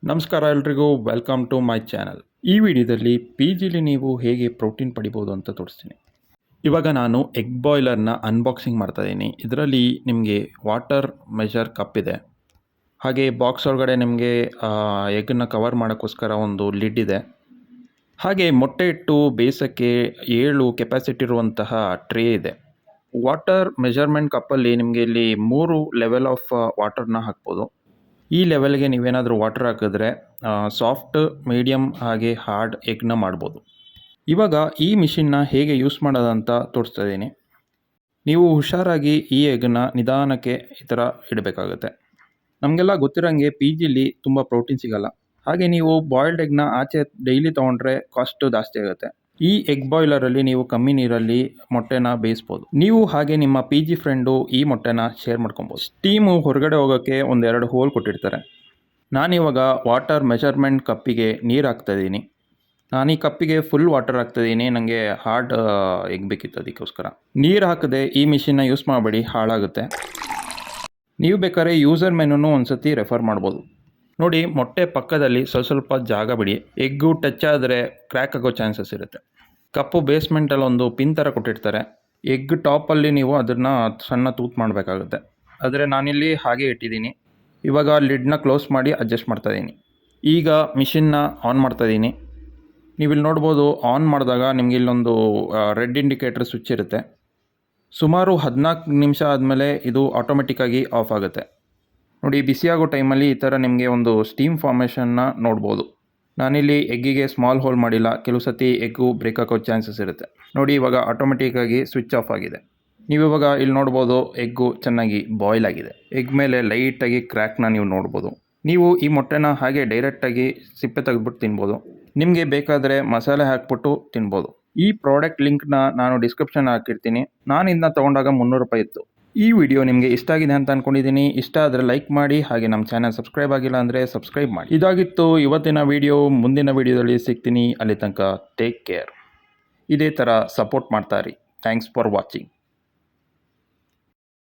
ನಮಸ್ಕಾರ ಎಲ್ರಿಗೂ, welcome to my channel. ಈ ವಿಡಿಯೋದಲ್ಲಿ ಪಿ ಜಿಲಿ ನೀವು ಹೇಗೆ ಪ್ರೋಟೀನ್ ಪಡಿಬೋದು ಅಂತ ತೋರಿಸ್ತೀನಿ. ಇವಾಗ ನಾನು ಎಗ್ ಬಾಯ್ಲರ್ನ ಅನ್ಬಾಕ್ಸಿಂಗ್ ಮಾಡ್ತಾಯಿದ್ದೀನಿ. ಇದರಲ್ಲಿ ನಿಮಗೆ ವಾಟರ್ ಮೆಷರ್ ಕಪ್ ಇದೆ, ಹಾಗೆ ಬಾಕ್ಸ್ ಒಳಗಡೆ ನಿಮಗೆ ಎಗ್ಗನ್ನು ಕವರ್ ಮಾಡೋಕ್ಕೋಸ್ಕರ ಒಂದು ಲಿಡ್ ಇದೆ, ಹಾಗೆ ಮೊಟ್ಟೆ ಇಟ್ಟು ಬೇಯಿಸೋಕ್ಕೆ 7 ಕೆಪಾಸಿಟಿ ಇರುವಂತಹ ಟ್ರೇ ಇದೆ. ವಾಟರ್ ಮೆಜರ್ಮೆಂಟ್ ಕಪ್ಪಲ್ಲಿ ನಿಮಗೆ ಇಲ್ಲಿ 3 ಲೆವೆಲ್ ಆಫ್ ವಾಟರ್ನ ಹಾಕ್ಬೋದು. ಈ ಲೆವೆಲ್ಗೆ ನೀವೇನಾದರೂ ವಾಟರ್ ಹಾಕಿದ್ರೆ ಸಾಫ್ಟ್, ಮೀಡಿಯಮ್ ಹಾಗೆ ಹಾರ್ಡ್ ಎಗ್ನ ಮಾಡ್ಬೋದು. ಇವಾಗ ಈ ಮಿಷಿನ್ನ ಹೇಗೆ ಯೂಸ್ ಮಾಡೋದಂತ ತೋರಿಸ್ತಾ ಇದ್ದೀನಿ. ನೀವು ಹುಷಾರಾಗಿ ಈ ಎಗ್ನ ನಿಧಾನಕ್ಕೆ ಈ ಥರ ಇಡಬೇಕಾಗುತ್ತೆ. ನಮಗೆಲ್ಲ ಗೊತ್ತಿರೋಂಗೆ ಪಿ ಜಿಲಿ ತುಂಬ ಪ್ರೋಟೀನ್ ಸಿಗೋಲ್ಲ, ಹಾಗೆ ನೀವು ಬಾಯ್ಲ್ಡ್ ಎಗ್ನ ಆಚೆ ಡೈಲಿ ತೊಗೊಂಡ್ರೆ ಕಾಸ್ಟು ಜಾಸ್ತಿ ಆಗುತ್ತೆ. ಈ ಎಗ್ ಬಾಯ್ಲರಲ್ಲಿ ನೀವು ಕಮ್ಮಿ ನೀರಲ್ಲಿ ಮೊಟ್ಟೆನ ಬೇಯಿಸ್ಬೋದು. ನೀವು ಹಾಗೆ ನಿಮ್ಮ ಪಿ ಜಿ ಫ್ರೆಂಡು ಈ ಮೊಟ್ಟೆನ ಶೇರ್ ಮಾಡ್ಕೊಬೋದು. ಸ್ಟೀಮು ಹೊರಗಡೆ ಹೋಗೋಕ್ಕೆ 1-2 ಹೋಲ್ ಕೊಟ್ಟಿರ್ತಾರೆ. ನಾನಿವಾಗ ವಾಟರ್ ಮೆಜರ್ಮೆಂಟ್ ಕಪ್ಪಿಗೆ ನೀರು ಹಾಕ್ತಾಯಿದ್ದೀನಿ. ನಾನು ಈ ಕಪ್ಪಿಗೆ ಫುಲ್ ವಾಟರ್ ಹಾಕ್ತಾಯಿದ್ದೀನಿ, ನನಗೆ ಹಾರ್ಡ್ ಎಗ್ ಬೇಕಿತ್ತು ಅದಕ್ಕೋಸ್ಕರ. ನೀರು ಹಾಕದೆ ಈ ಮಿಷಿನ್ನ ಯೂಸ್ ಮಾಡಬೇಡಿ, ಹಾಳಾಗುತ್ತೆ. ನೀವು ಬೇಕಾದ್ರೆ ಯೂಸರ್ ಮೆನುನೂ ಒಂದು ಸತಿ ರೆಫರ್ ಮಾಡ್ಬೋದು. ನೋಡಿ, ಮೊಟ್ಟೆ ಪಕ್ಕದಲ್ಲಿ ಸ್ವಲ್ಪ ಜಾಗ ಬಿಡಿ, ಎಗ್ಗು ಟಚ್ ಆದರೆ ಕ್ರ್ಯಾಕ್ ಆಗೋ ಚಾನ್ಸಸ್ ಇರುತ್ತೆ. ಕಪ್ಪು ಬೇಸ್ಮೆಂಟಲ್ಲಿ ಒಂದು ಪಿನ್ ಥರ ಕೊಟ್ಟಿರ್ತಾರೆ. ಎಗ್ ಟಾಪಲ್ಲಿ ನೀವು ಅದನ್ನು ಸಣ್ಣ ತೂತು ಮಾಡಬೇಕಾಗುತ್ತೆ, ಆದರೆ ನಾನಿಲ್ಲಿ ಹಾಗೆ ಇಟ್ಟಿದ್ದೀನಿ. ಇವಾಗ ಲಿಡ್ನ ಕ್ಲೋಸ್ ಮಾಡಿ ಅಡ್ಜಸ್ಟ್ ಮಾಡ್ತಾಯಿದ್ದೀನಿ. ಈಗ ಮಿಷಿನ್ನ ಆನ್ ಮಾಡ್ತಾಯಿದ್ದೀನಿ. ನೀವಿಲ್ಲಿ ನೋಡ್ಬೋದು, ಆನ್ ಮಾಡಿದಾಗ ನಿಮಗೆ ಇಲ್ಲೊಂದು ರೆಡ್ ಇಂಡಿಕೇಟರ್ ಸ್ವಿಚ್ ಇರುತ್ತೆ. ಸುಮಾರು 14 ನಿಮಿಷ ಆದಮೇಲೆ ಇದು ಆಟೋಮೆಟಿಕ್ಕಾಗಿ ಆಫ್ ಆಗುತ್ತೆ. ನೋಡಿ, ಬಿಸಿಯಾಗೋ ಟೈಮಲ್ಲಿ ಈ ಥರ ನಿಮಗೆ ಒಂದು ಸ್ಟೀಮ್ ಫಾರ್ಮೇಷನ್ನ ನೋಡ್ಬೋದು. ನಾನಿಲ್ಲಿ ಎಗ್ಗಿಗೆ ಸ್ಮಾಲ್ ಹೋಲ್ ಮಾಡಿಲ್ಲ, ಕೆಲವು ಸತಿ ಎಗ್ಗು ಬ್ರೇಕ್ ಆಗೋ ಚಾನ್ಸಸ್ ಇರುತ್ತೆ. ನೋಡಿ, ಇವಾಗ ಆಟೋಮೆಟಿಕ್ಕಾಗಿ ಸ್ವಿಚ್ ಆಫ್ ಆಗಿದೆ. ನೀವು ಇವಾಗ ಇಲ್ಲಿ ನೋಡ್ಬೋದು, ಎಗ್ಗು ಚೆನ್ನಾಗಿ ಬಾಯ್ಲ್ ಆಗಿದೆ. ಎಗ್ ಮೇಲೆ ಲೈಟಾಗಿ ಕ್ರ್ಯಾಕ್ನ ನೀವು ನೋಡ್ಬೋದು. ನೀವು ಈ ಮೊಟ್ಟೆನ ಹಾಗೆ ಡೈರೆಕ್ಟಾಗಿ ಸಿಪ್ಪೆ ತೆಗೆದ್ಬಿಟ್ಟು ತಿನ್ಬೋದು. ನಿಮಗೆ ಬೇಕಾದರೆ ಮಸಾಲೆ ಹಾಕ್ಬಿಟ್ಟು ತಿನ್ಬೋದು. ಈ ಪ್ರಾಡಕ್ಟ್ ಲಿಂಕ್ನ ನಾನು ಡಿಸ್ಕ್ರಿಪ್ಷನ್ ಹಾಕಿರ್ತೀನಿ. ನಾನು ಇದನ್ನ ತೊಗೊಂಡಾಗ 300 ರೂಪಾಯಿ ಇತ್ತು. ಈ ವಿಡಿಯೋ ನಿಮಗೆ ಇಷ್ಟ ಆಗಿದೆ ಅಂತ ಅಂದ್ಕೊಂಡಿದ್ದೀನಿ. ಇಷ್ಟ ಆದರೆ ಲೈಕ್ ಮಾಡಿ, ಹಾಗೆ ನಮ್ಮ ಚಾನಲ್ ಸಬ್ಸ್ಕ್ರೈಬ್ ಆಗಿಲ್ಲ ಅಂದರೆ ಸಬ್ಸ್ಕ್ರೈಬ್ ಮಾಡಿ. ಇದಾಗಿತ್ತು ಇವತ್ತಿನ ವಿಡಿಯೋ. ಮುಂದಿನ ವಿಡಿಯೋದಲ್ಲಿ ಸಿಗ್ತೀನಿ. ಅಲ್ಲಿ ತನಕ ಟೇಕ್ ಕೇರ್. ಇದೇ ಥರ ಸಪೋರ್ಟ್ ಮಾಡ್ತಾ ಇರಿ. Thanks for watching.